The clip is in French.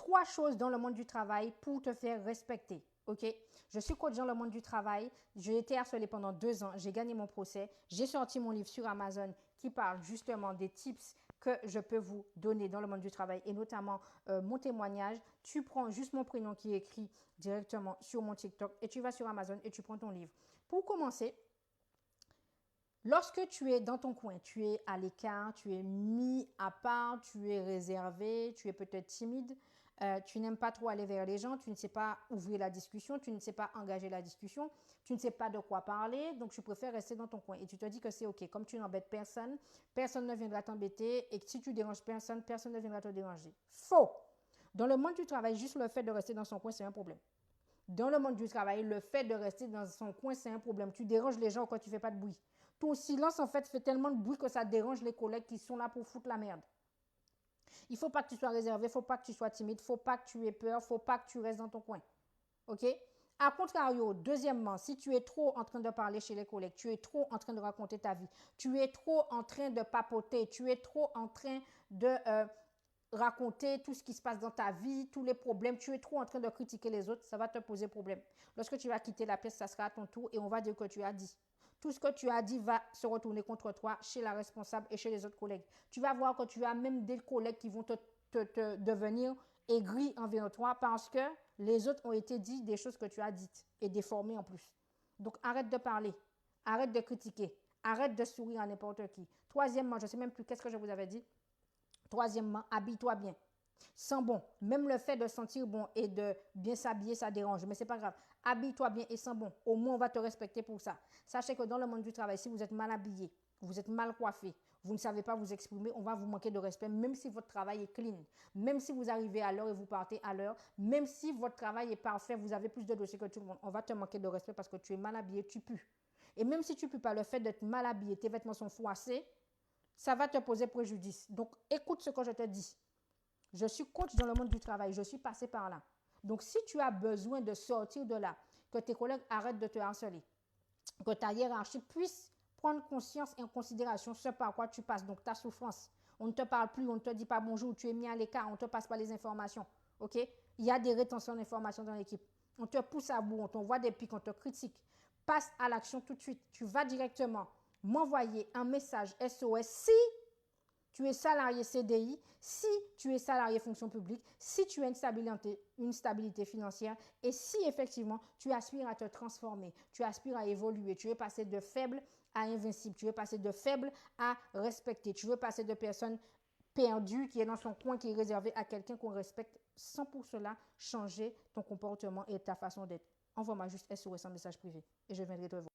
3 choses dans le monde du travail pour te faire respecter. OK? Je suis coach dans le monde du travail. J'ai été harcelée pendant 2 ans. J'ai gagné mon procès. J'ai sorti mon livre sur Amazon qui parle justement des tips que je peux vous donner dans le monde du travail et notamment mon témoignage. Tu prends juste mon prénom qui est écrit directement sur mon TikTok et tu vas sur Amazon et tu prends ton livre. Pour commencer, lorsque tu es dans ton coin, tu es à l'écart, tu es mis à part, tu es réservé, tu es peut-être timide, tu n'aimes pas trop aller vers les gens, tu ne sais pas ouvrir la discussion, tu ne sais pas engager la discussion, tu ne sais pas de quoi parler, donc tu préfères rester dans ton coin et tu te dis que c'est OK. Comme tu n'embêtes personne, personne ne viendra t'embêter et que si tu déranges personne, personne ne viendra te déranger. Faux! Dans le monde du travail, juste le fait de rester dans son coin, c'est un problème. Dans le monde du travail, le fait de rester dans son coin, c'est un problème. Tu déranges les gens quand tu ne fais pas de bruit. Ton silence, en fait, fait tellement de bruit que ça dérange les collègues qui sont là pour foutre la merde. Il ne faut pas que tu sois réservé, il ne faut pas que tu sois timide, il ne faut pas que tu aies peur, il ne faut pas que tu restes dans ton coin. OK? A contrario, deuxièmement, si tu es trop en train de parler chez les collègues, tu es trop en train de raconter ta vie, tu es trop en train de papoter, tu es trop en train de raconter tout ce qui se passe dans ta vie, tous les problèmes, tu es trop en train de critiquer les autres, ça va te poser problème. Lorsque tu vas quitter la pièce, ça sera à ton tour et on va dire que tu as dit. Tout ce que tu as dit va se retourner contre toi chez la responsable et chez les autres collègues. Tu vas voir que tu as même des collègues qui vont te devenir aigris envers toi parce que les autres ont été dit des choses que tu as dites et déformées en plus. Donc arrête de parler, arrête de critiquer, arrête de sourire à n'importe qui. Troisièmement, je ne sais même plus qu'est-ce que je vous avais dit. Troisièmement, habille-toi bien. Sens bon. Même le fait de sentir bon et de bien s'habiller, ça dérange. Mais ce n'est pas grave. Habille-toi bien et sens bon. Au moins, on va te respecter pour ça. Sachez que dans le monde du travail, si vous êtes mal habillé, vous êtes mal coiffé, vous ne savez pas vous exprimer, on va vous manquer de respect, même si votre travail est clean. Même si vous arrivez à l'heure et vous partez à l'heure. Même si votre travail est parfait, vous avez plus de dossiers que tout le monde. On va te manquer de respect parce que tu es mal habillé, tu pues. Et même si tu ne pues pas, le fait d'être mal habillé, tes vêtements sont froissés, ça va te poser préjudice. Donc, écoute ce que je te dis. Je suis coach dans le monde du travail. Je suis passé par là. Donc, si tu as besoin de sortir de là, que tes collègues arrêtent de te harceler, que ta hiérarchie puisse prendre conscience et en considération ce par quoi tu passes, donc ta souffrance. On ne te parle plus, on ne te dit pas bonjour, tu es mis à l'écart, on ne te passe pas les informations. OK? Il y a des rétentions d'informations dans l'équipe. On te pousse à bout, on t'envoie des pics, on te critique. Passe à l'action tout de suite. Tu vas directement m'envoyer un message SOS si tu es salarié CDI, si tu es salarié fonction publique, si tu as une stabilité financière et si effectivement tu aspires à te transformer, tu aspires à évoluer, tu veux passer de faible à invincible, tu veux passer de faible à respecter, tu veux passer de personne perdue qui est dans son coin, qui est réservée à quelqu'un qu'on respecte sans pour cela changer ton comportement et ta façon d'être. Envoie-moi juste SOS en message privé et je viendrai te voir.